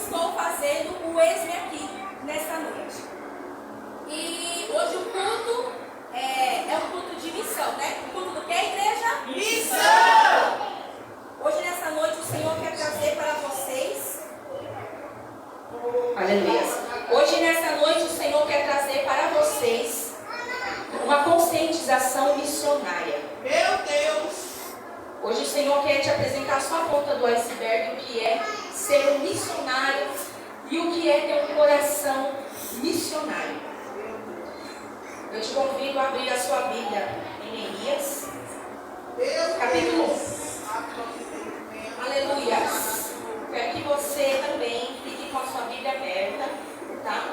estou fazendo o Eis-me Aqui nesta noite. E hoje o culto é um culto de missão, né? O culto do que, igreja? Missão! Hoje, nessa noite, o Senhor quer trazer para vocês... Aleluia. Hoje, nessa noite, o Senhor quer trazer para vocês uma conscientização missionária. Meu Deus! Hoje o Senhor quer te apresentar só a ponta do iceberg, o que é ser um missionário e o que é ter um coração missionário. Eu te convido a abrir a sua Bíblia em Neemias, capítulo 1. Aleluia. Quero que você também fique com a sua Bíblia aberta, tá?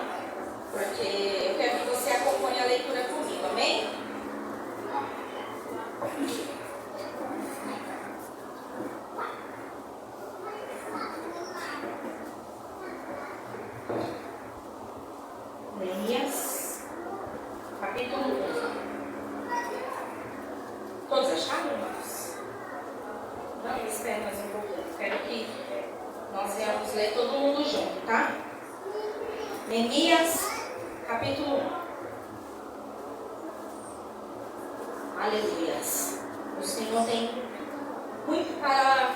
Porque eu quero que você acompanhe a leitura comigo, amém? Neemias, capítulo 1. Todos acharam, irmãos? Não, espera mais um pouquinho. Quero que nós venhamos ler todo mundo junto, tá? Neemias, capítulo 1. Aleluias. O Senhor tem muito para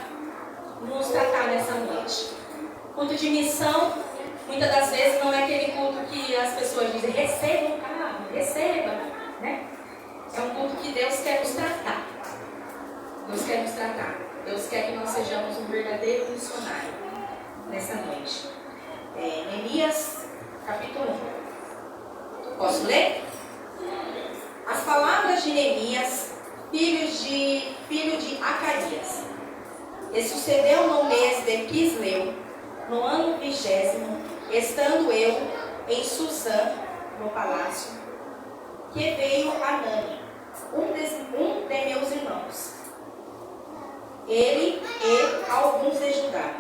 nos tratar nessa noite. Culto de missão, muitas das vezes não é aquele culto que as pessoas dizem, receba um carro, receba, né? É um culto que Deus quer nos tratar. Deus quer nos tratar. Deus quer que nós sejamos um verdadeiro missionário nessa noite. Neemias, capítulo 1. Posso ler? As palavras de Neemias, filho de Acarias. E sucedeu no mês de Quisleu, no ano 20º, estando eu em Susã, no palácio, que veio Hanani, um de meus irmãos, ele e alguns de Judá.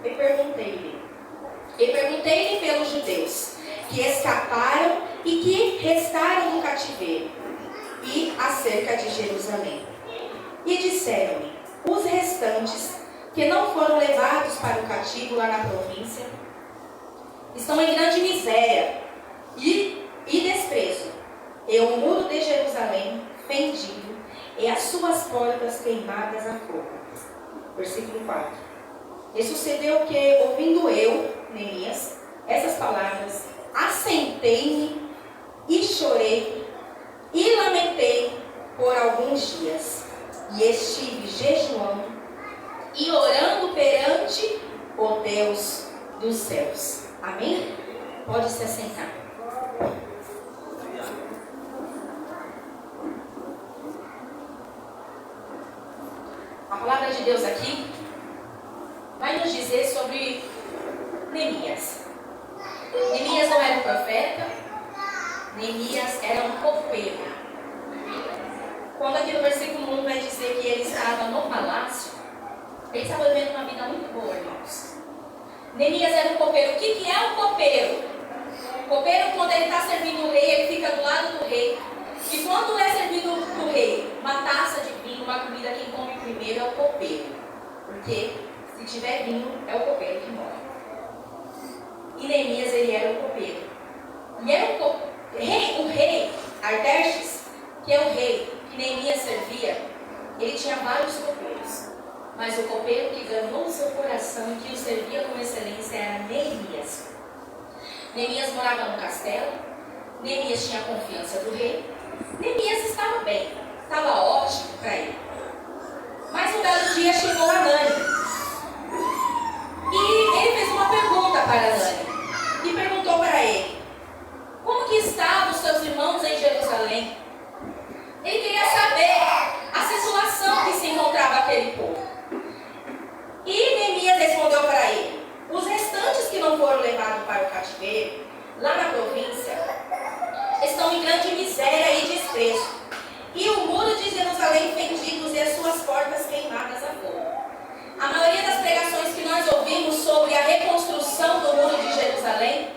E perguntei-lhe pelos judeus que escaparam e que restaram no cativeiro, e acerca de Jerusalém. E disseram-me, os restantes que não foram levados para o cativo lá na província estão em grande miséria e desprezo, e o muro de Jerusalém fendido, e as suas portas queimadas a fogo. Versículo 4. E sucedeu que, ouvindo eu, Neemias, essas palavras, assentei-me e chorei e lamentei por alguns dias, e estive jejuando e orando perante o Deus dos céus. Amém? Pode se assentar. A palavra de Deus aqui vai nos dizer sobre Neemias. Neemias não era um profeta, Neemias era um copeiro. Quando aqui no versículo 1 vai dizer que ele estava no palácio, ele estava vivendo uma vida muito boa, irmãos. Neemias era um copeiro. O que é um copeiro? O copeiro, quando ele está servindo o rei, ele fica do lado do rei. E quando é servido do rei uma taça de vinho, uma comida, quem come primeiro é o copeiro. Porque se tiver vinho, é o copeiro que morre. E Neemias, ele era o copeiro. E era o rei Artaxerxes, que é o rei que Neemias servia, ele tinha vários copeiros. Mas o copeiro que ganhou o seu coração e que o servia com excelência era Neemias. Neemias morava no castelo, Neemias tinha a confiança do rei, Neemias estava bem, estava ótimo para ele. Mas um dado dia chegou Hanani. E ele fez uma pergunta para Hanani. E perguntou para ele, como que estavam os seus irmãos em Jerusalém? Ele queria saber a situação que se encontrava aquele povo. E Neemias respondeu para ele, os restantes que não foram levados para o cativeiro, lá na província, estão em grande miséria e desprezo. E o muro de Jerusalém fendidos e as suas portas queimadas a fogo. A maioria das pregações que nós ouvimos sobre a reconstrução do muro de Jerusalém,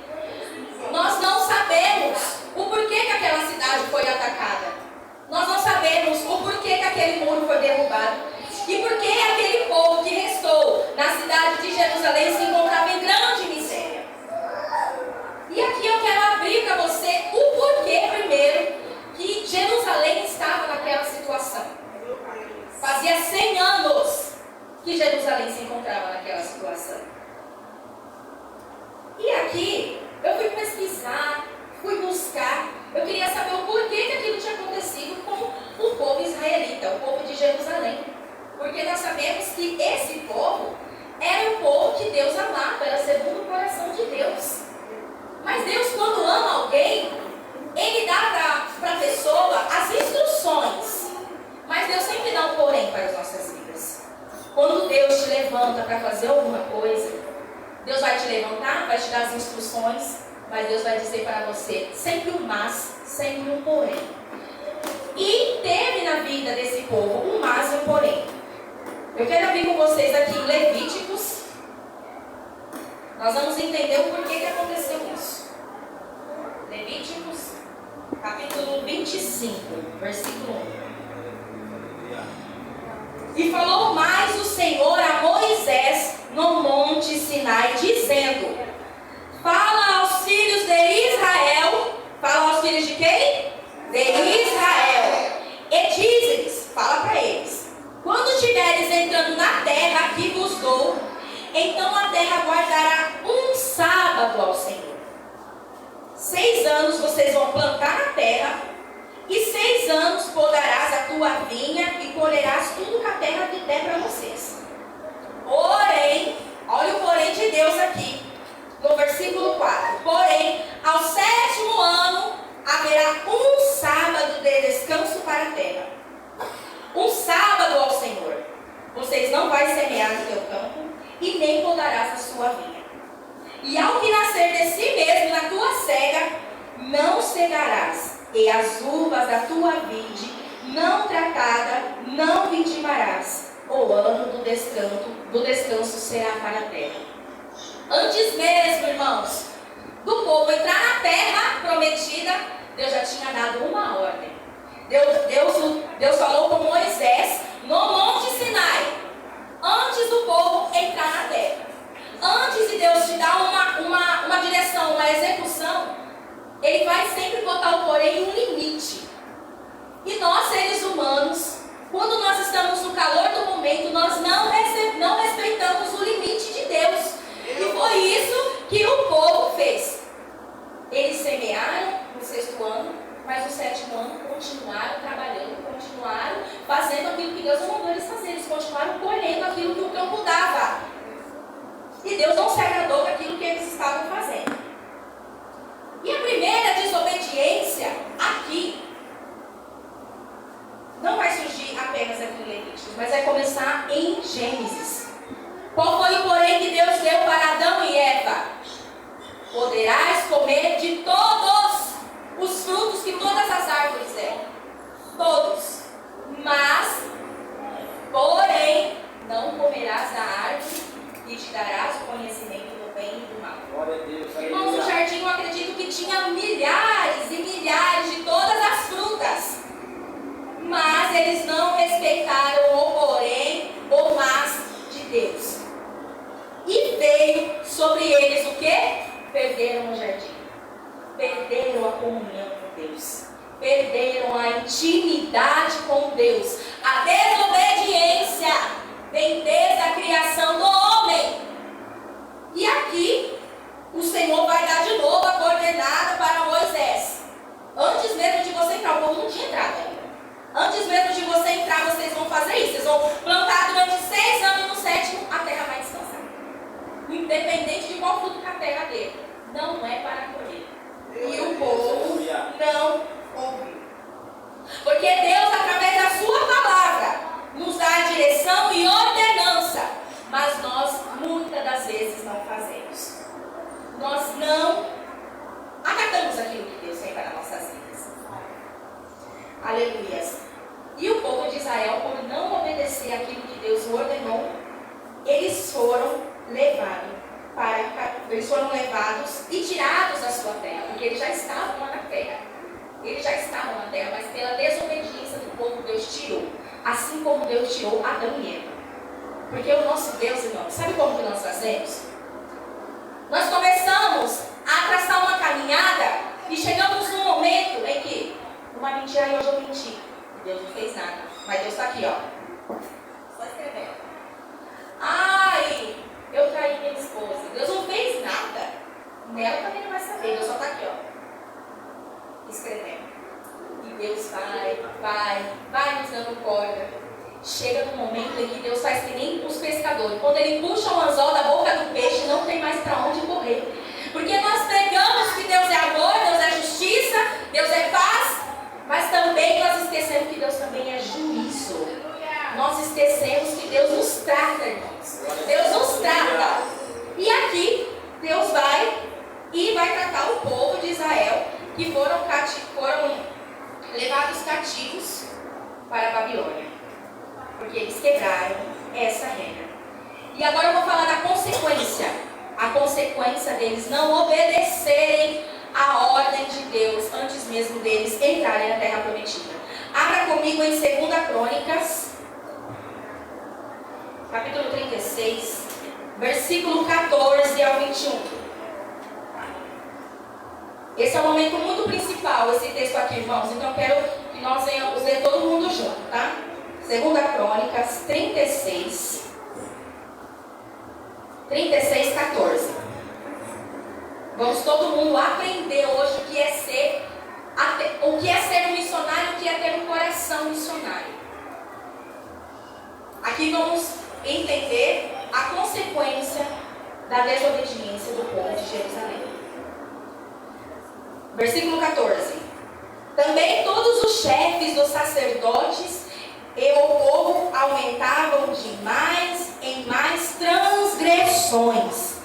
nós não sabemos o porquê que aquela cidade foi atacada. Nós não sabemos o porquê que aquele muro foi derrubado. E porquê aquele povo que restou na cidade de Jerusalém se encontrava em grande miséria. aqui, eu fui pesquisar, fui buscar, eu queria saber o porquê que aquilo tinha acontecido com o povo israelita, o povo de Jerusalém. Porque nós sabemos que esse povo era o povo que Deus amava, era segundo o coração de Deus. Mas Deus, quando ama alguém, Ele dá para a pessoa as instruções. Mas Deus sempre dá um porém para as nossas vidas. Quando Deus te levanta para fazer alguma coisa, Deus vai te levantar, vai te dar as instruções, mas Deus vai dizer para você sempre um mas, sempre um porém. E teve na vida desse povo um mas e um porém. Eu quero abrir com vocês aqui em Levíticos. Nós vamos entender o porquê que aconteceu isso. Levíticos, capítulo 25, versículo 1. E falou mais o Senhor a Moisés no monte Sinai, dizendo: fala aos filhos de Israel. Fala aos filhos de quem? De Israel. E diz-lhes, fala para eles: quando estiveres entrando na terra que vos dou, então a terra guardará um sábado ao Senhor. 6 anos vocês vão plantar na terra, e 6 anos podarás a tua vinha e colherás tudo que a terra te der para vocês. Porém, olha o porém de Deus aqui, no versículo 4. Porém, ao 7º ano haverá um sábado de descanso para a terra. Um sábado ao Senhor. Vocês não vai semear no teu campo, e nem podarás a sua vinha. E ao que nascer de si mesmo na tua cega, não cegarás, e as uvas da tua vide, não tratada, não vitimarás. O ano do descanso será para a terra. Antes mesmo, irmãos, do povo entrar na terra prometida, Deus já tinha dado uma ordem. Deus falou com Moisés no monte Sinai, antes do povo entrar na terra. Antes de Deus te dar uma direção, uma execução, Ele vai sempre botar o porém e um limite. E nós, seres humanos, quando nós estamos no calor do momento, nós não respeitamos o limite de Deus. E foi isso que o povo fez. Eles semearam no 6º ano, mas no 7º ano continuaram trabalhando, continuaram fazendo aquilo que Deus mandou eles fazer. Eles continuaram colhendo aquilo que o campo dava. E Deus não se agradou daquilo que eles estavam fazendo. E a primeira desobediência aqui não vai surgir apenas aqui em Levíticos, mas vai começar em Gênesis. Qual foi o porém que Deus deu para Adão e Eva? Poderás comer de todos os frutos que todas as árvores deram. Todos. Mas, porém, não comerás da árvore e te darás o conhecimento do bem e do mal. Glória a Deus. Irmãos, no jardim eu acredito que tinha milhares e milhares de todas as frutas. Mas eles não respeitaram o porém, o mas de Deus. E veio sobre eles o quê? Perderam o jardim. Perderam a comunhão com Deus. Perderam a intimidade com Deus. A desobediência vem desde a criação do homem. E aqui, o Senhor vai dar de novo a coordenada para Moisés. Antes mesmo de você entrar, o povo não tinha entrado ainda. Antes mesmo de você entrar, vocês vão fazer isso. Vocês vão plantar durante 6 anos e no 7º a terra vai descansar. Independente de qual fruto que a terra dê, não é para colher. E o povo não ouviu. Porque Deus, através da sua palavra, nos dá a direção e ordenança. Mas nós, muitas das vezes, não fazemos. Nós não acatamos aquilo que Deus tem para nossas vidas. Aleluias. E o povo de Israel, por não obedecer aquilo que Deus ordenou, eles foram levados e tirados da sua terra, porque eles já estavam lá na terra. Eles já estavam na terra, mas pela desobediência do povo, Deus tirou. Assim como Deus tirou Adão e Eva. Porque o nosso Deus, irmão, sabe como que nós fazemos? Nós começamos a traçar uma caminhada e chegamos num momento em que uma mentira, hoje eu menti. Deus não fez nada. Mas Deus está aqui, ó. Só escrevendo. Ai, eu traí minha esposa. Deus não fez nada. Mel também não vai saber, Deus só está aqui, ó, escrevendo. E Deus vai nos dando corda. Chega no momento em que Deus faz que nem os pescadores. Quando ele puxa o anzol da boca do peixe, não tem mais para onde correr. Porque nós pregamos que Deus é amor, Deus é justiça, Deus é paz, mas também nós esquecemos que Deus também é juízo. Nós esquecemos que Deus nos trata, irmãos. Deus nos trata. E aqui, Deus vai tratar o povo de Israel, que foram levados cativos para a Babilônia. Porque eles quebraram essa regra. E agora eu vou falar da consequência. A consequência deles não obedecerem à ordem de Deus antes mesmo deles entrarem na terra prometida. Abra comigo em 2 Crônicas, capítulo 36, versículo 14 ao 21. Esse é um momento muito principal, esse texto aqui, irmãos. Então eu quero que nós venhamos ler todo mundo junto, tá? 2 Crônicas 36, 14. Vamos todo mundo aprender hoje o que é ser um missionário, o que é ter um coração missionário. Aqui vamos entender a consequência da desobediência do povo de Jerusalém. Versículo 14. Também todos os chefes dos sacerdotes e o povo aumentavam de mais em mais transgressões,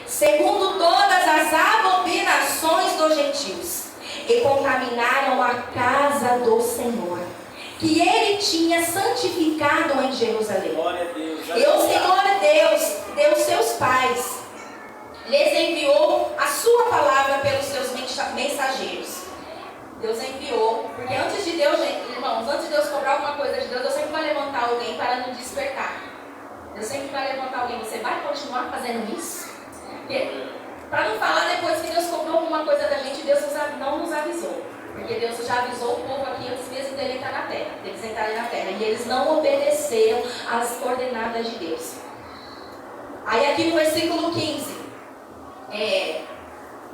segundo todas as abominações dos gentios, e contaminaram a casa do Senhor, que ele tinha santificado em Jerusalém. Glória a Deus. E o Senhor Deus deu seus pais, lhes enviou a sua palavra pelos seus mensageiros. Deus enviou, porque antes de Deus, irmãos, antes de Deus cobrar alguma coisa de Deus, Deus sempre vai levantar alguém para nos despertar. Deus sempre vai levantar alguém. Você vai continuar fazendo isso? Para não falar depois que Deus cobrou alguma coisa da gente, Deus não nos avisou. Porque Deus já avisou o povo aqui antes mesmo dele entrar na terra, deles entrarem na terra. E eles não obedeceram às coordenadas de Deus. Aí aqui no versículo 15.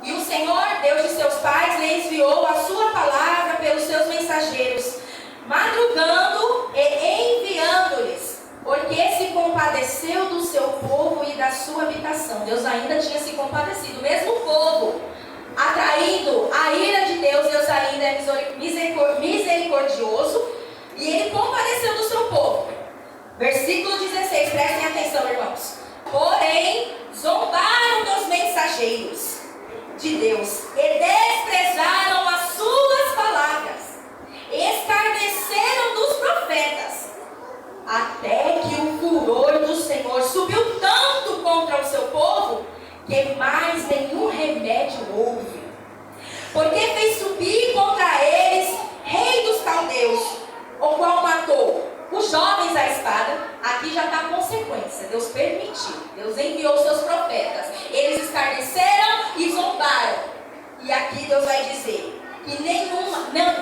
E o Senhor, Deus de seus pais, lhe enviou a sua palavra pelos seus mensageiros, madrugando e enviando-lhes, porque se compadeceu do seu povo e da sua habitação. Deus ainda tinha se compadecido, mesmo o povo atraindo a ira de Deus, Deus ainda é misericordioso, e ele compadeceu do seu povo. Versículo 16, prestem atenção, irmãos. Porém, zombaram dos mensageiros de Deus e desprezaram as suas palavras, escarneceram dos profetas, até que o furor do Senhor subiu tanto contra o seu povo, que mais nenhum remédio houve, porque fez subir contra eles rei dos caldeus, o qual matou os jovens à espada. Aqui já está a consequência. Deus permitiu, Deus enviou seus profetas, eles escarneceram e zombaram. E aqui Deus vai dizer que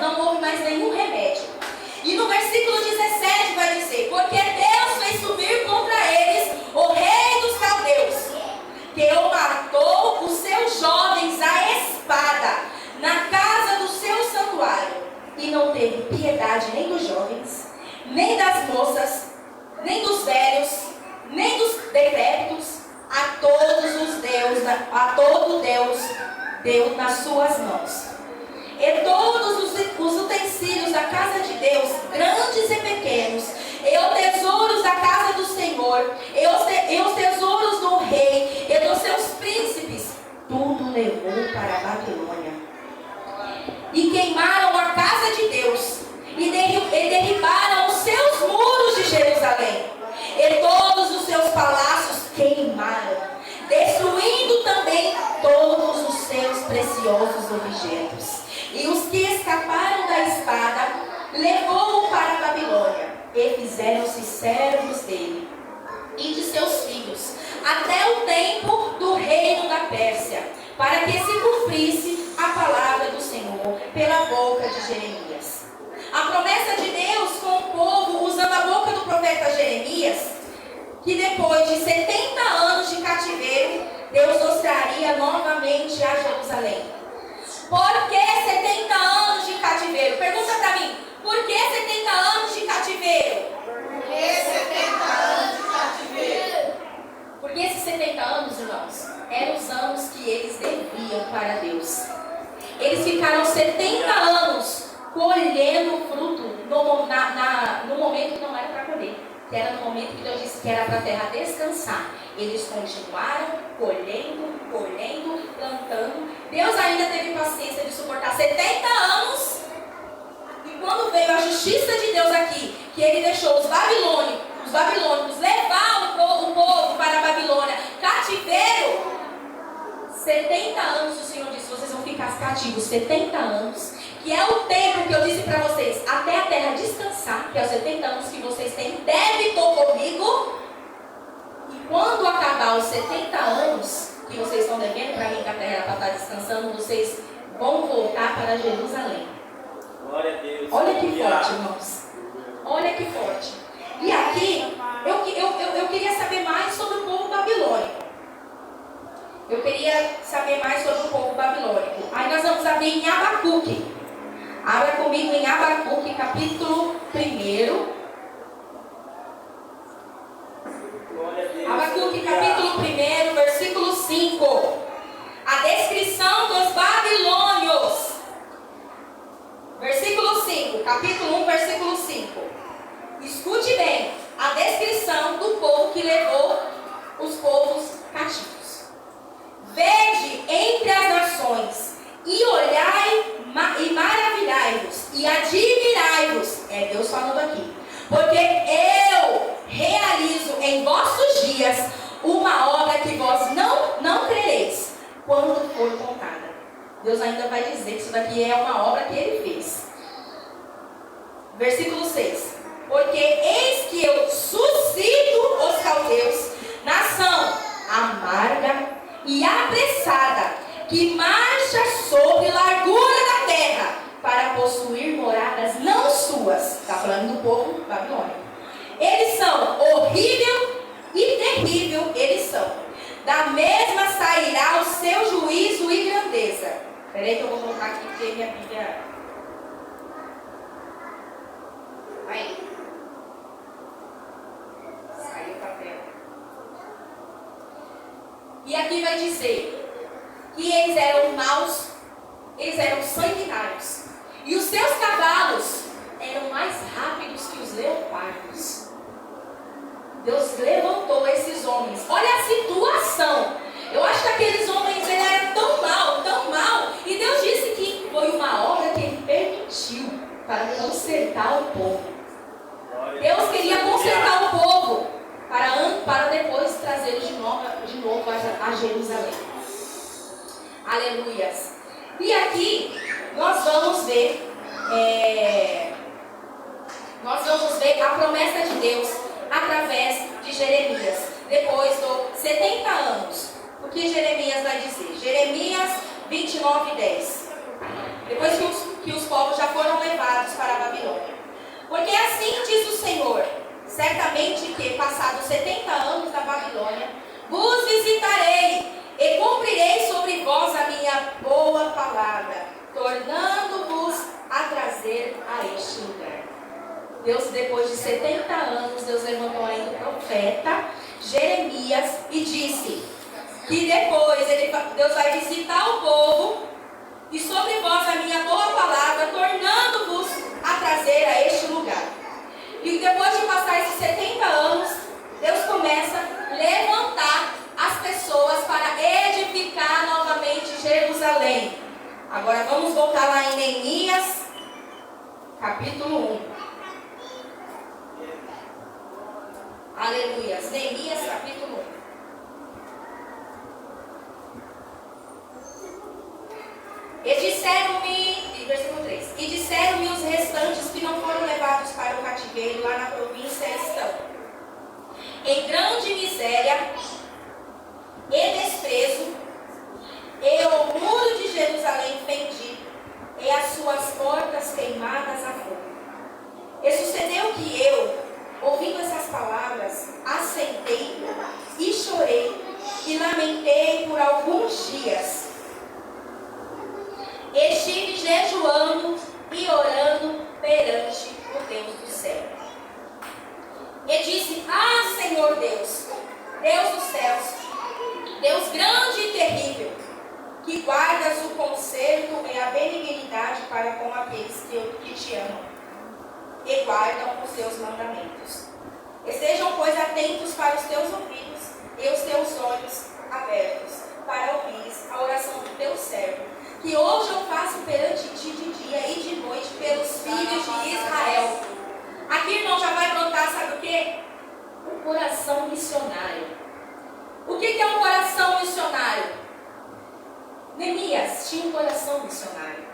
não houve mais nenhum remédio. E no versículo 17 vai dizer: porque Deus fez subir contra eles o rei dos caldeus, que o matou os seus jovens à espada na casa do seu santuário, e não teve piedade nem dos jovens, nem das moças, nem dos velhos, nem dos decrépitos. A todo Deus deu nas suas mãos. E todos os utensílios da casa de Deus, grandes e pequenos, e os tesouros da casa do Senhor, e os tesouros do rei e dos seus príncipes, tudo levou para a Babilônia. E queimaram a casa de Deus, e derribaram os seus muros de Jerusalém, e todos os seus palácios queimaram, destruindo também todos os seus preciosos objetos. E os que escaparam da espada levou-o para a Babilônia, e fizeram-se servos dele e de seus filhos, até o tempo do reino da Pérsia, para que se cumprisse a palavra do Senhor pela boca de Jeremias. A promessa de Deus com o povo, usando a boca do profeta Jeremias, que depois de 70 anos de cativeiro, Deus nos traria voltaria novamente a Jerusalém. Por que 70 anos de cativeiro? Pergunta para mim, por que 70 anos de cativeiro? Por que 70 anos de cativeiro? Porque esses 70 anos, irmãos, eram os anos que eles deviam para Deus. Eles ficaram 70 anos colhendo fruto no momento que não era para colher. Que era no momento que Deus disse que era para a terra descansar. Eles continuaram colhendo, plantando. Deus ainda teve paciência de suportar 70 anos. E quando veio a justiça de Deus aqui, que Ele deixou os babilônicos levar o povo para a Babilônia, cativeiro, 70 anos o Senhor disse, vocês vão ficar cativos 70 anos, que é o tempo que eu disse para vocês, até a terra descansar, que é os 70 anos que vocês têm débito comigo. E quando acabar os 70 anos que vocês estão devendo para mim, que a terra para estar descansando, vocês vão voltar para Jerusalém. Glória a Deus. Olha que forte, irmãos. Olha que forte. E aqui, eu queria saber mais sobre o povo babilônico. Eu queria saber mais sobre o povo babilônico. Aí nós vamos abrir em Abacuque. Abra comigo em Abacuque, capítulo 1. Abacuque, capítulo 1, versículo 5. A descrição dos babilônios. Versículo 5, capítulo 1, versículo 5. Escute bem a descrição do povo que levou os povos cativos. Vede entre as nações, e olhai e maravilhai-vos, e admirai-vos. É Deus falando aqui. Porque eu realizo em vossos dias uma obra que vós não crereis, quando for contada. Deus ainda vai dizer que isso daqui é uma obra que Ele fez. Versículo 6. Porque eis que eu suscito os caldeus, nação amarga e apressada, que marcha sobre largura da terra, para possuir moradas não suas. Está falando do povo babilônico. Eles são horrível e terrível, eles são. Da mesma sairá o seu juízo e grandeza. Espera aí que eu vou colocar aqui porque minha Bíblia... Aí. Saiu o papel. E aqui vai dizer que eles eram maus, eles eram sanguinários. E os seus cavalos eram mais rápidos que os leopardos. Deus levantou esses homens. Olha a situação. Eu acho que aqueles homens eram tão mal. E Deus disse que foi uma obra que Ele permitiu para consertar o povo. Deus queria consertar o povo para depois trazê-los de novo a Jerusalém. Aleluias. E aqui nós vamos ver a promessa de Deus através de Jeremias. Depois dos 70 anos. O que Jeremias vai dizer? Jeremias 29:10. Depois que os povos já foram levados para a Babilônia. Porque assim diz o Senhor, certamente que passados 70 anos na Babilônia, vos visitarei e cumprirei sobre vós a minha boa palavra, tornando-vos a trazer a este lugar. Deus, depois de 70 anos, Deus levantou ainda o profeta Jeremias e disse que depois Deus vai visitar o povo e sobre vós a minha boa palavra, tornando-vos a trazer a este lugar. E depois de passar esses 70 anos, Deus começa a levantar as pessoas para edificar novamente Jerusalém. Agora vamos voltar lá em Neemias, capítulo 1. Aleluia. Neemias, capítulo 1. Versículo 3. E disseram-me os restantes que não foram levados para o cativeiro lá na província estão em grande miséria e desprezo, e o muro de Jerusalém fendido, e as suas portas queimadas a fogo. E sucedeu que eu, ouvindo essas palavras, assentei e chorei e lamentei por alguns dias. e guardas o conserto e a benignidade para com aqueles que te amam e guardam os teus mandamentos. Estejam, pois, atentos para os teus ouvidos e os teus olhos abertos, para ouvires a oração do teu servo, que hoje eu faço perante ti de dia e de noite pelos filhos de Israel. Aqui, irmão, já vai brotar, sabe o quê? Um coração missionário. O que é um coração missionário? Neemias tinha um coração missionário.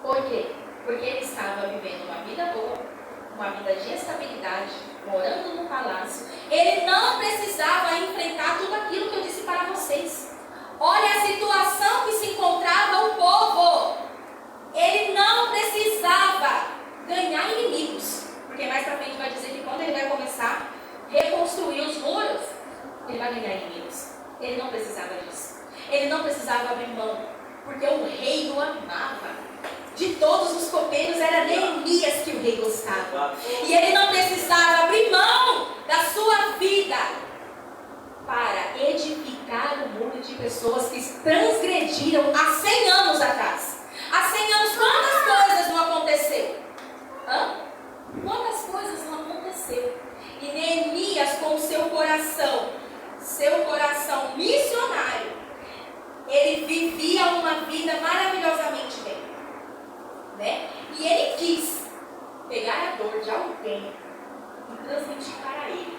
Por quê? Porque ele estava vivendo uma vida boa, uma vida de estabilidade, morando no palácio. Ele não precisava enfrentar tudo aquilo que eu disse para vocês. Olha a situação que se encontrava o povo. Ele não precisava ganhar inimigos. Porque mais pra frente vai dizer que quando ele vai começar a reconstruir os muros, ele vai ganhar inimigos. Ele não precisava disso. Ele não precisava abrir mão. Porque o rei o amava. De todos os copeiros, era Neemias que o rei gostava. E ele não precisava abrir mão da sua vida para edificar o muro de pessoas que transgrediram há 100 anos atrás. Há 100 anos, quantas coisas não aconteceram? Quantas coisas não aconteceram? E Neemias, com o seu coração missionário, ele vivia uma vida maravilhosamente bem. Né? E ele quis pegar a dor de alguém e transmitir para ele.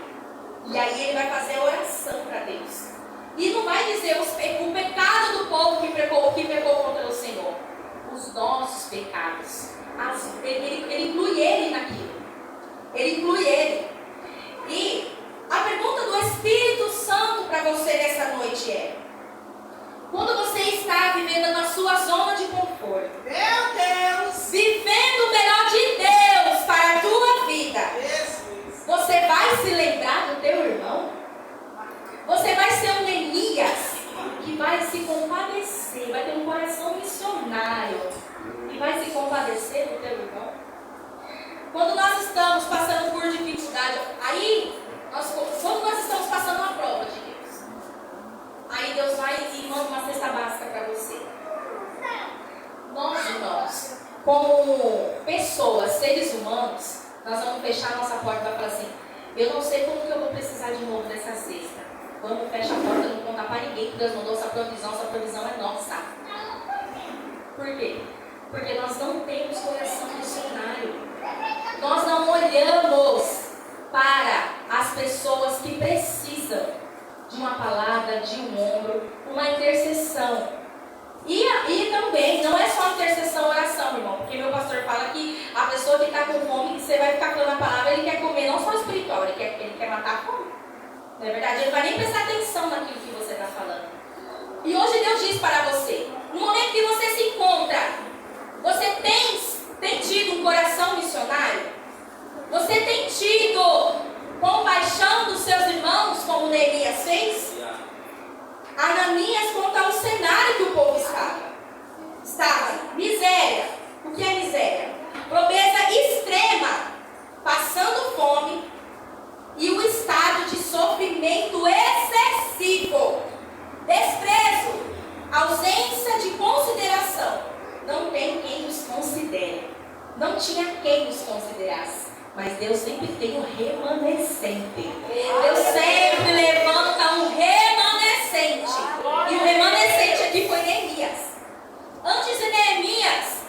E aí ele vai fazer a oração para Deus. E não vai dizer o pecado do povo que pecou contra o Senhor. Os nossos pecados. Ele inclui ele naquilo. Ele inclui ele. E a pergunta do Espírito Santo para você nessa noite é: quando você está vivendo na sua zona de conforto, Meu Deus! vivendo o melhor de Deus para a tua vida, Jesus! você vai se lembrar do teu irmão? Você vai ser um Neemias que vai se compadecer, vai ter um coração missionário e vai se compadecer do teu irmão? Quando nós estamos passando por dificuldade, quando nós estamos passando uma prova de Deus, aí Deus vai e manda uma cesta básica para você. Nós, irmãos, como pessoas, seres humanos, nós vamos fechar a nossa porta e vai falar assim: eu não sei como que eu vou precisar de novo dessa cesta. Vamos fechar a porta, não contar para ninguém que Deus mandou essa provisão é nossa. Por quê? Porque nós não temos coração missionário. Nós não olhamos para as pessoas que precisam de uma palavra, de um ombro, uma intercessão. E também, não é só intercessão, oração, irmão. Porque meu pastor fala que a pessoa que está com fome, que você vai ficar falando a palavra, ele quer comer não só espiritual, ele quer matar a fome. Não é verdade? Ele não vai nem prestar atenção naquilo que você está falando. E hoje Deus diz para você, no momento que você se encontra, você tem tido um coração missionário? Você tem tido compaixão dos seus irmãos, como Neemias fez? Ananias conta o cenário que o povo estava. Miséria. O que é miséria? Pobreza extrema, passando fome e o estado de sofrimento excessivo, desprezo, ausência de consideração. Não tem quem nos considere. Não tinha quem nos considerasse. Mas Deus sempre tem um remanescente. Deus sempre levanta um remanescente. E o remanescente aqui foi Neemias. Antes de Neemias,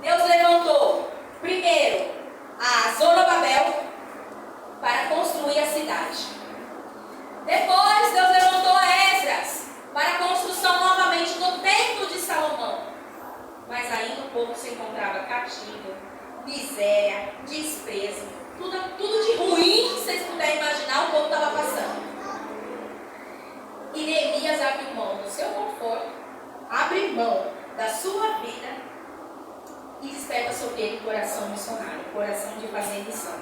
Deus levantou primeiro a Zorobabel para construir a cidade. Depois Deus levantou a Esdras para a construção novamente do templo de Salomão. Mas ainda o povo se encontrava cativo, miséria, desprezo, tudo de ruim que vocês puderem imaginar o povo estava passando. E Neemias abre mão do seu conforto, abre mão da sua vida e desperta sobre ele o coração missionário, o coração de fazer missão.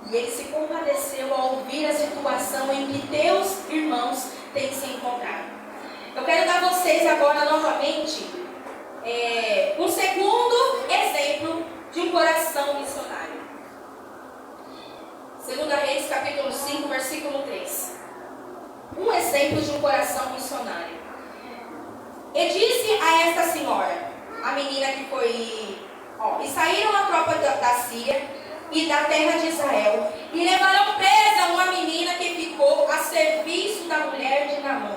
E ele se compadeceu ao ouvir a situação em que teus irmãos têm se encontrado. Eu quero dar a vocês agora novamente um segundo exemplo de um coração missionário. 2 Reis, capítulo 5, versículo 3. Um exemplo de um coração missionário. E disse a esta senhora, a menina que foi... e saíram a tropa da Síria e da terra de Israel, e levaram presa uma menina que ficou a serviço da mulher de Naamã.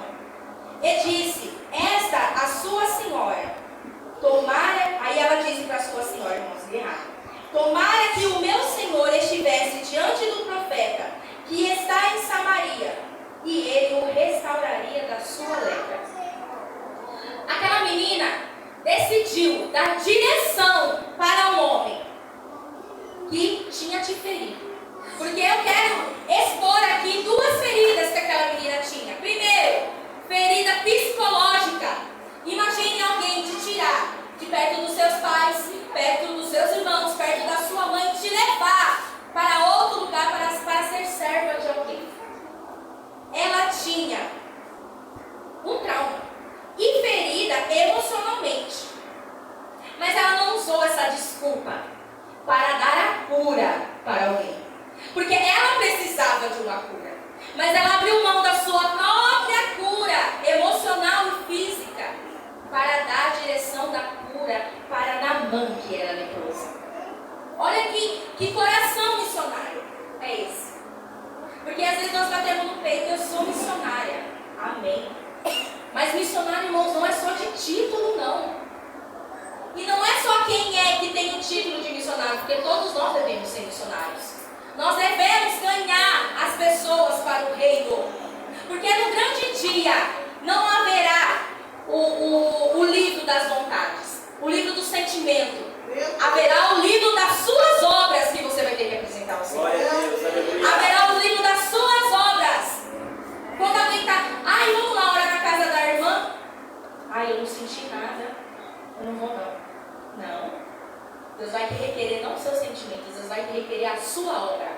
E disse, esta a sua senhora, tomara... Aí ela disse para a sua senhora, irmãos, tomara que o meu senhor estivesse diante do profeta, que está em Samaria, e ele o restauraria da sua lepra. Aquela menina decidiu dar direção para um homem que tinha te ferido. Porque eu quero expor aqui duas feridas que aquela menina tinha. Primeiro, ferida psicológica. Imagine alguém te tirar de perto dos seus pais, perto dos seus irmãos, perto da sua mãe, te levar para outro lugar para ser serva de alguém. Ela tinha um trauma e ferida emocionalmente. Mas ela não usou essa desculpa para dar a cura para alguém. Porque ela precisava de uma cura. Mas ela abriu mão da sua própria cura emocional e física para dar a direção da cura para Naamã, que era leproso. Olha que coração missionário é esse. Porque às vezes nós batemos no peito, eu sou missionária. Amém. Mas missionário, irmãos, não é só de título, não. E não é só quem é que tem o título de missionário, porque todos nós devemos ser missionários. Nós devemos ganhar as pessoas para o reino. Porque no grande dia não haverá o livro das vontades, o livro do sentimento. Haverá o livro das suas obras que você vai ter que apresentar ao Senhor. Haverá o livro das suas obras. Quando alguém está, vamos lá orar na casa da irmã. Eu não senti nada, eu não vou não. Deus vai requerer não os seus sentimentos, Deus vai requerer a sua obra.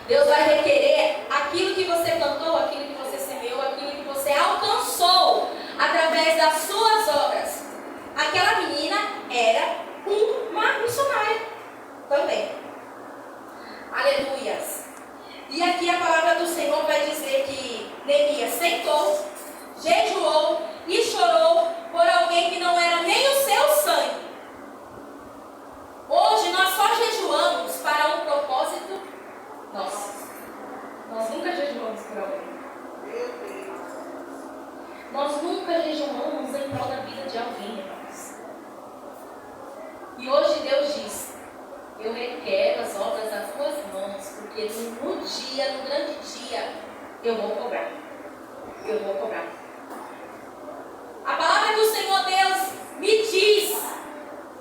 Deus vai requerer aquilo que você plantou, aquilo que você semeou, aquilo que você alcançou através das suas obras. Aquela menina era uma missionária também. Aleluias. E aqui a palavra do Senhor vai dizer que Neemias sentou, jejuou e chorou por alguém que não era nem o seu sangue. Hoje nós só jejuamos para um propósito nosso. Nós nunca jejuamos por alguém. Nós nunca jejuamos em prol da vida de alguém, irmãos. E hoje Deus diz, eu requero as obras das tuas mãos, porque no grande dia, eu vou cobrar. Eu vou cobrar. A palavra do Senhor Deus me diz,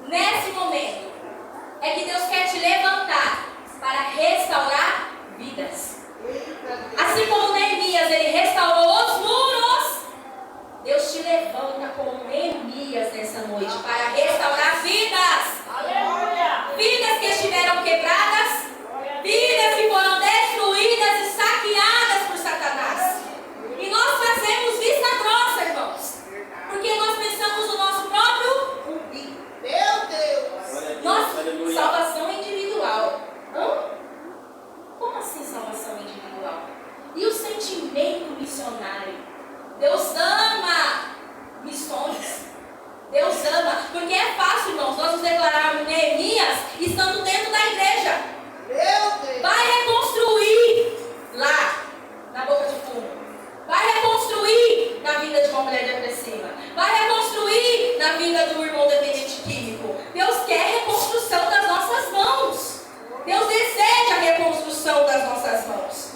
nesse momento, é que Deus quer te levantar para restaurar vidas. Assim como Neemias, ele restaurou os muros, Deus te levanta como Neemias nessa noite para restaurar vidas. Aleluia! Vidas que estiveram quebradas, vidas que foram destruídas e saqueadas por Satanás. E nós fazemos vista grossa, irmãos, porque nós pensamos no nosso próprio umbigo. Meu Deus! Nossa, salvação individual. Como assim salvação individual? E o sentimento missionário? Deus ama missões. Deus ama. Porque é fácil, irmãos, nós nos declararmos Neemias estando dentro da igreja. Vai reconstruir lá, na boca de fumo. Vai reconstruir na vida de uma mulher depressiva. Vai reconstruir na vida do irmão dependente químico. Deus quer reconstrução das nossas mãos. Deus deseja a reconstrução das nossas mãos.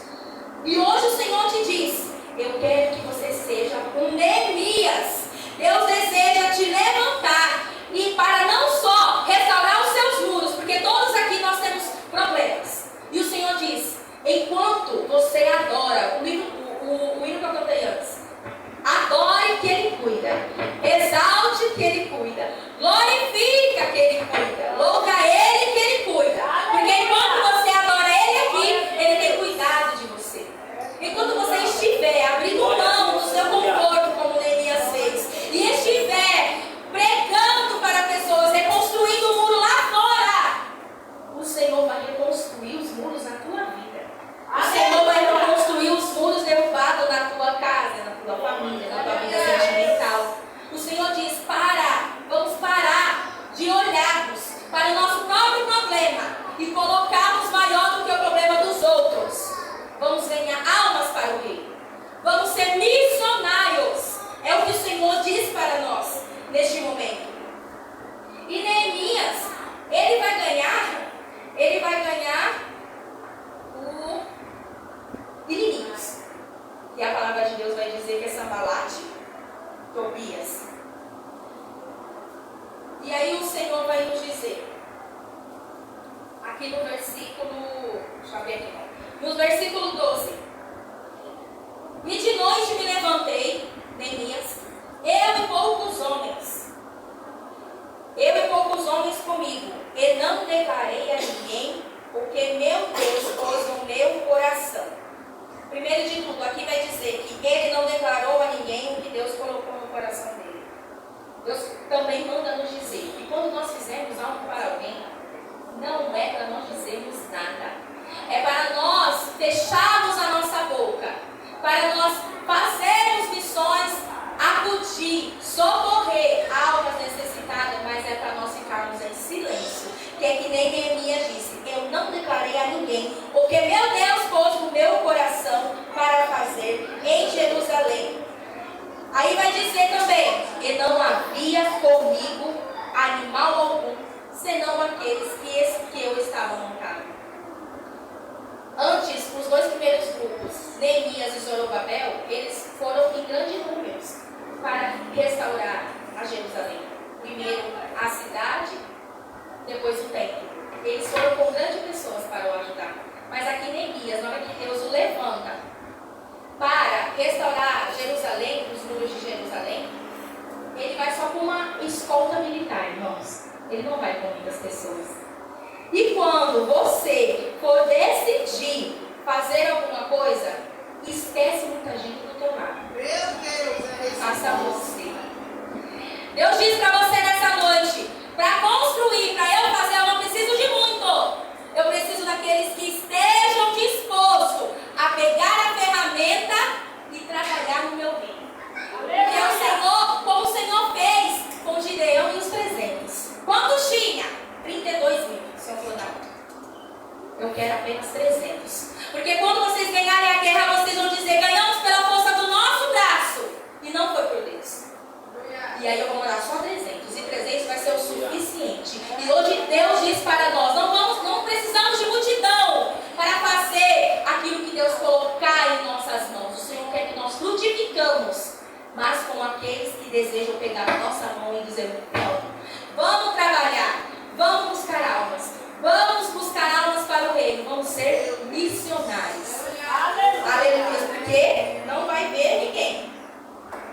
E hoje o Senhor te diz, eu quero que você seja um Neemias. Deus deseja te levantar e para não só restaurar os seus muros, porque todos aqui nós temos problemas. E o Senhor diz, enquanto você adora, o hino que eu cantei antes, adore que Ele cuida, exalte que Ele cuida, glorifica que Ele cuida, louca Ele que Ele cuida, porque enquanto você adora Ele aqui, Ele tem cuidado de você. Enquanto você estiver abrindo mão do seu conforto, como Neemias fez, e estiver pregando para pessoas, reconstruindo o muro lá fora, o Senhor vai reconstruir os muros na tua vida. O Senhor vai reconstruir os muros derrubados na tua casa, na tua família, na tua vida sentimental. O Senhor neste momento. E Neemias, ele vai ganhar o inimigos. E a palavra de Deus vai dizer que é Sanbalat, Tobias. E aí o Senhor vai nos dizer, aqui no versículo, deixa eu ver aqui, no versículo 12. E de noite me levantei, Neemias, eu e poucos homens comigo, e não declarei a ninguém o que meu Deus pôs no meu coração. Primeiro de tudo, aqui vai dizer que ele não declarou a ninguém o que Deus colocou no coração dele. Deus também manda nos dizer que quando nós fizermos algo para alguém, não é para nós dizermos nada. É para nós fecharmos a nossa boca, para nós fazermos missões, acudir, socorrer almas necessitadas, mas é para nós ficarmos em silêncio. Que é que nem Neemias disse, eu não declarei a ninguém, porque meu Deus pôs no meu coração para fazer em Jerusalém. Aí vai dizer também, e não havia comigo animal algum, senão aqueles que eu estava montado. Antes, os dois primeiros grupos, Neemias e Zorobabel, eles foram em grandes números para restaurar a Jerusalém. Primeiro a cidade, depois o templo. Eles foram com grandes pessoas para o ajudar. Mas aqui Neemias, na hora que Deus o levanta para restaurar Jerusalém, os muros de Jerusalém, ele vai só com uma escolta militar, irmãos. Ele não vai com muitas pessoas. E quando você for decidir fazer alguma coisa, esquece muita gente do teu lado. Meu Deus, Faça você. Deus diz para você nessa noite, para construir, para eu fazer, eu não preciso de muito. Eu preciso daqueles que estejam dispostos a pegar a ferramenta e trabalhar no meu reino. Porque o Senhor, como o Senhor fez com Gideão e os 300. Quantos tinha? 32 mil. O Senhor falou, não. Eu quero apenas 300. Porque quando vocês ganharem a guerra, vocês vão dizer, ganhamos pela força do nosso braço. E não foi por Deus. E aí eu vou mandar só 300. E 300 vai ser o suficiente. E hoje Deus diz para nós, não precisamos de multidão para fazer aquilo que Deus colocar em nossas mãos. O Senhor quer que nós frutificamos, mas com aqueles que desejam pegar a nossa mão e dizer, não, vamos trabalhar, vamos buscar almas para o reino, vamos ser missionários. Aleluia, porque não vai ver ninguém,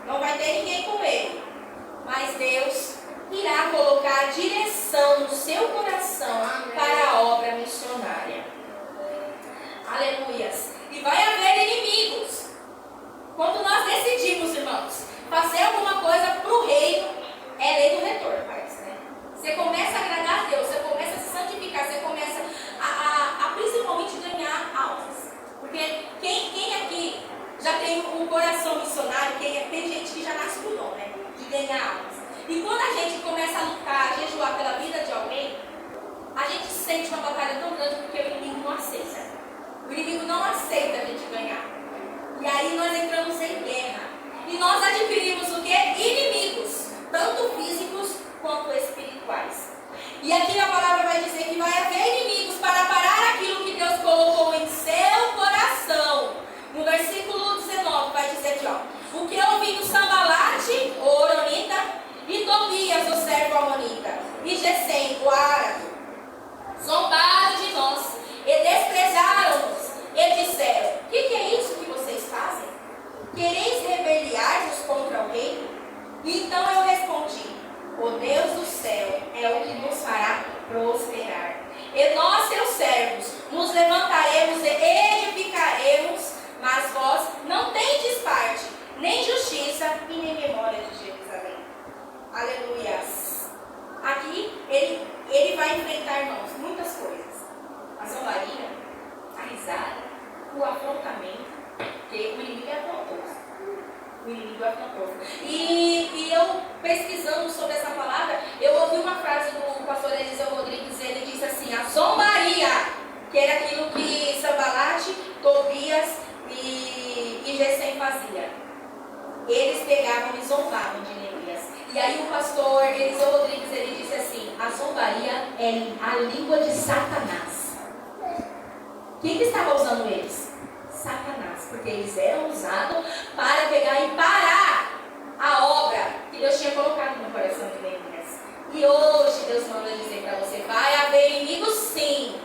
não vai ter ninguém com ele, mas Deus irá colocar a direção no seu coração para a obra missionária. Aleluias. E vai haver inimigos. Quando nós decidimos, irmãos, fazer alguma coisa para o reino, é lei do retorno, parece, né? Você começa a agradar a Deus, você começa a se santificar, você começa a principalmente ganhar almas. Porque quem aqui já tem um coração missionário, tem gente que já nasce com o dom, né? De ganhar almas. E quando a gente começa a lutar, a jejuar pela vida de alguém, a gente sente uma batalha tão grande porque o inimigo não aceita. O inimigo não aceita a gente ganhar. E aí nós entramos em guerra. E nós adquirimos o quê? Inimigos, tanto físicos quanto espirituais. E aqui a palavra vai dizer que vai haver inimigos para parar aquilo que Deus colocou em seu coração. No versículo 19 vai dizer aqui, ó. O que eu vi no Sanbalat, o Horonita, e Tobias, o servo amonita, e Gesem, o árabe, zombaram de nós e desprezaram-nos e disseram, o que é isso que vocês fazem? Quereis rebeliar-vos contra o rei? Então eu respondi, o Deus do céu é o que nos fará prosperar. E nós, seus servos, nos levantaremos e edificaremos, mas vós não tendes parte, nem justiça e nem memória de Jerusalém. Aleluias. Aqui ele vai enfrentar, irmãos, muitas coisas. A zombaria, a risada, o afrontamento, porque o inimigo é afrontoso. O inimigo é afrontoso. E eu, pesquisando sobre essa palavra, eu ouvi uma frase do pastor Eliseu Rodrigues, ele disse assim, a zombaria, que era aquilo que Sanbalat, Tobias e Gesem fazia. Eles pegavam e zombavam de Neemias. E aí o pastor pastor Eliseu Rodrigues, ele disse assim: a zombaria é a língua de Satanás. Quem que estava usando eles? Satanás, porque eles eram usados para pegar e parar a obra que Deus tinha colocado no coração de Neemias. E hoje Deus manda dizer para você: vai haver inimigos sim,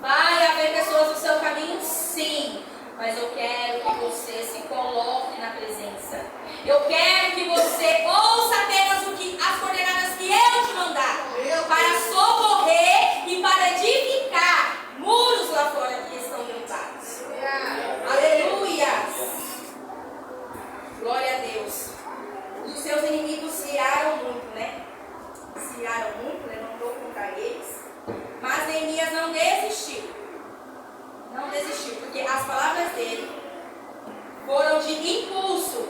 vai haver pessoas no seu caminho sim, mas eu quero que você se coloque na presença. Eu quero que você ouça apenas as coordenadas que eu te mandar, para socorrer e para edificar muros lá fora que estão derrubados. Aleluia! Glória a Deus. Os seus inimigos se iraram muito, né? Se iraram muito, levantou contra eles. Mas Neemias não desistiu. Não desistiu, porque as palavras dele foram de impulso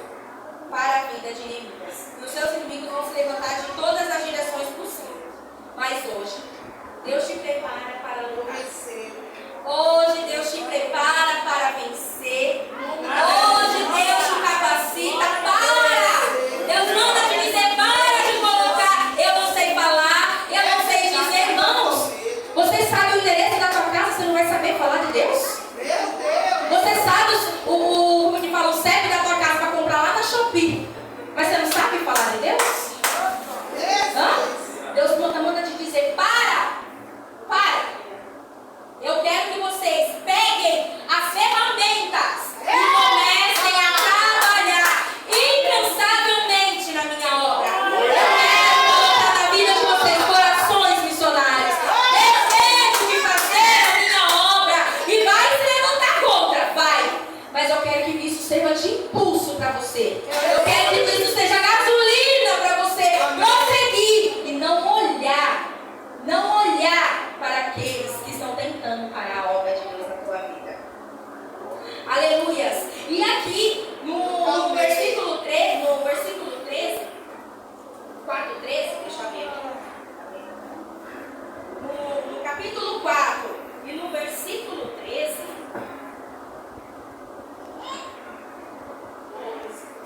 para a vida de Neemias. E os seus inimigos vão se levantar de todas as direções possíveis. Mas hoje, Deus te prepara para vencer. Hoje Deus te prepara para vencer. Hoje Deus te capacita para. Deus manda te dizer: para de colocar, eu não sei falar, eu não sei dizer. Irmãos, você sabe o endereço da tua casa, você não vai saber falar de Deus? Você sabe como que fala, o CEP da tua casa para comprar lá na Shopee, mas você não sabe falar de Deus? Hã? Deus manda te dizer: para. Eu quero que vocês peguem as ferramentas e comecem a trabalhar incansavelmente na minha obra. Eu quero colocar na vida de vocês corações missionários, desejo de fazer a minha obra, e vai se levantar contra, vai. Mas eu quero que isso sirva de impulso para você. Eu quero que isso seja gasolina para você prosseguir e não olhar para aqueles que estão tentando parar a obra de Deus na tua vida. Aleluias. E aqui no versículo 13, 4:13, deixa eu ver aqui. No capítulo 4 e no versículo 13,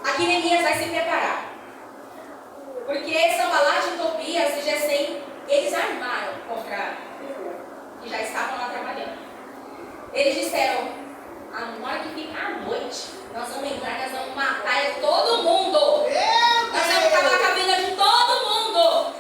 aqui Neemias vai se preparar. Porque Sanbalat e Tobias e Gesem, eles armaram contra o povo que já estavam lá trabalhando. Eles disseram: na hora que ficar a noite, nós vamos entrar, nós vamos matar todo mundo. Nós vamos acabar com a vida de todo mundo.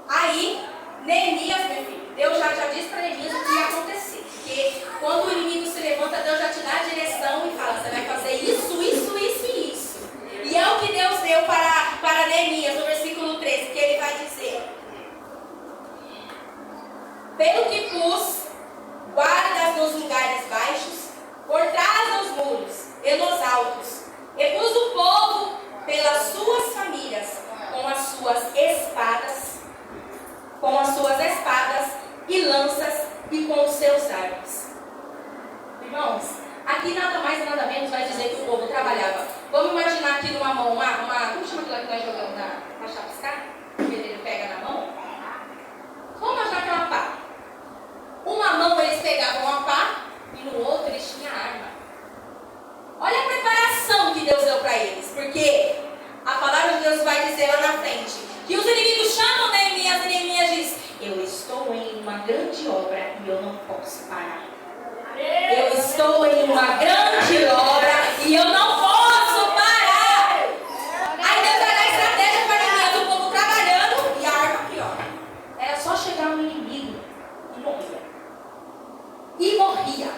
Aí, Neemias, meu filho, Deus já disse para Neemias o que ia acontecer. Porque quando o inimigo se levanta, Deus já te dá a direção e fala: você vai fazer isso, isso, isso e isso. E é o que Deus deu para Neemias, no versículo 13, que ele vai dizer: pelo que pus guardas nos lugares baixos, por trás dos muros e nos altos, e pus o povo pelas suas famílias, com as suas espadas e lanças e com os seus arcos. Irmãos, aqui nada mais e nada menos vai dizer que o povo trabalhava. Vamos imaginar aqui numa mão, como chama aquilo que nós jogamos na chapiscar? Que ele pega na mão? Vamos imaginar que é uma pá. Uma mão eles pegavam a pá e no outro eles tinham arma. Olha a preparação que Deus deu para eles. Porque a palavra de Deus vai dizer lá na frente que os inimigos chamam Neemias e Neemias diz: eu estou em uma grande obra e eu não posso parar. Eu estou em uma grande obra e eu não posso parar. Aí Deus vai dar estratégia para Neemias, o povo trabalhando e a arma aqui, ó. Era só chegar no inimigo e morria.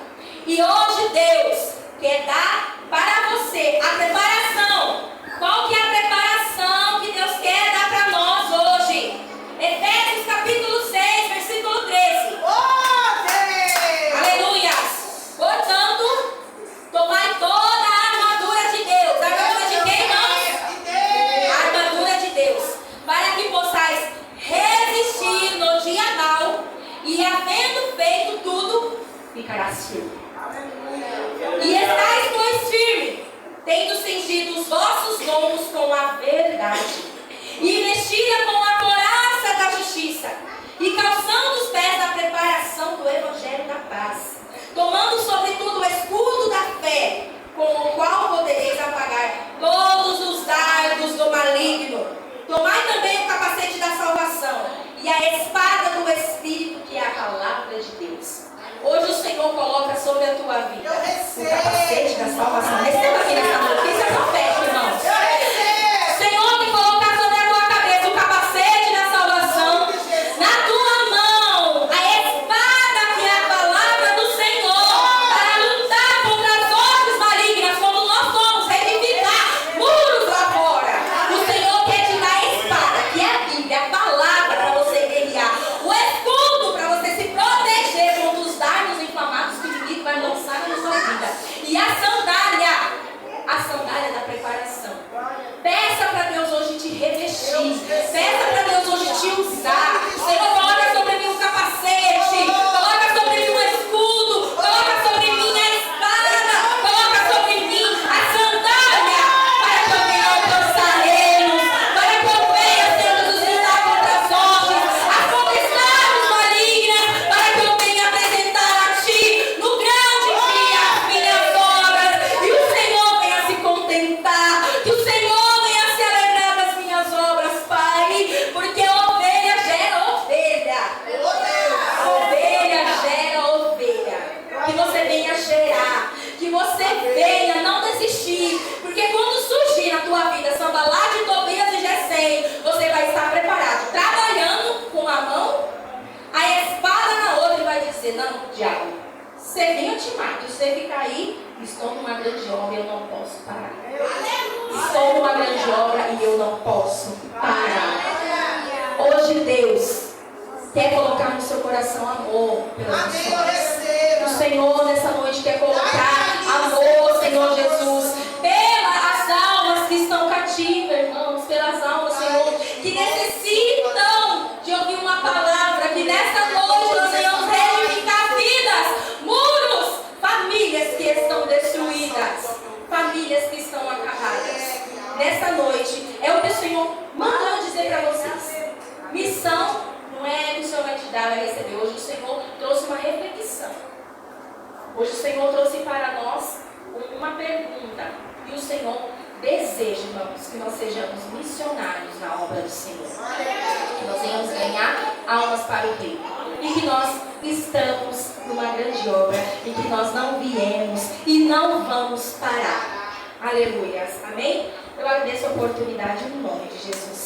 E hoje Deus quer dar para você a preparação. Qual que é a preparação que Deus quer dar para nós hoje? Efésios capítulo 6, versículo 13. Aleluia! Portanto, tomai toda a armadura de Deus. A armadura de quem, irmãos? A armadura de Deus. Para que possais resistir no dia mau e, havendo feito tudo, ficarás firme. E estáis, pois, firme, tendo cingido os vossos lombos com a verdade, e vestida com a couraça da justiça, e calçando os pés da preparação do evangelho da paz, tomando sobretudo o escudo da fé, com o qual podereis apagar todos os dardos do maligno. e a espada do Espírito, que é a palavra de Deus. Hoje o Senhor coloca sobre a tua vida o capacete da salvação. Receba aqui nessa noite. Isso é profético, irmãos. O Senhor tem colocado sobre a tua cabeça o capacete da salvação. Na tua mão, a espada, que é a palavra do Senhor, para lutar contra as hostes malignas, quando nós vamos edificar muros lá fora. O Senhor quer te dar a espada, que é a Bíblia, a palavra para você guerrear. O escudo para você se proteger contra os dardos inflamados que o inimigo vai lançar na sua vida. E a sandália da preparação. Peça para Deus hoje te revestir. Peça para Deus hoje te usar. Senhor, coloca sobre mim um capacete. Coloca sobre mim um escudo. Coloca sobre mim a espada. Coloca sobre mim a sandália. Para que eu venha alcançar reinos. Para que eu venha, Senhor Jesus, lutar contra as hostes, a conquistar os malignos. Para que eu venha apresentar a Ti no grande dia as minhas obras. E o Senhor venha se contentar. Que o Senhor venha se alegrar das minhas obras, Pai. Porque ovelha gera ovelha. Ovelha gera ovelha. Que você venha gerar. Que você venha não desistir. Porque quando surgir na tua vida Sanbalate, Tobias e Gesem, você vai estar preparado. Trabalhando com a mão, a espada na outra, e vai dizer: não, diabo, você vem, eu te mato. Você fica aí, estou numa grande obra e eu não posso parar. Estou numa grande obra e eu não posso parar. Hoje Deus quer colocar no seu coração amor pelas missões. O Senhor nessa noite quer colocar amor, Senhor Jesus, pelas almas que estão cativas, irmãos, pelas almas, Senhor, que necessitam de ouvir uma palavra. Que nessa noite nós venhamos reedificar vidas, muros, famílias que estão destruídas, famílias que estão acabadas. Nessa noite é o que o Senhor mandou dizer para vocês. Missão não é que o Senhor vai te dar, vai receber. Hoje o Senhor trouxe uma reflexão. Hoje o Senhor trouxe para nós uma pergunta. E o Senhor deseja, irmãos, que nós sejamos missionários na obra do Senhor. Que nós venhamos ganhar almas para o Rei. E que nós estamos numa grande obra. E que nós não viemos e não vamos parar. Aleluias. Amém? Eu agradeço a oportunidade no nome de Jesus.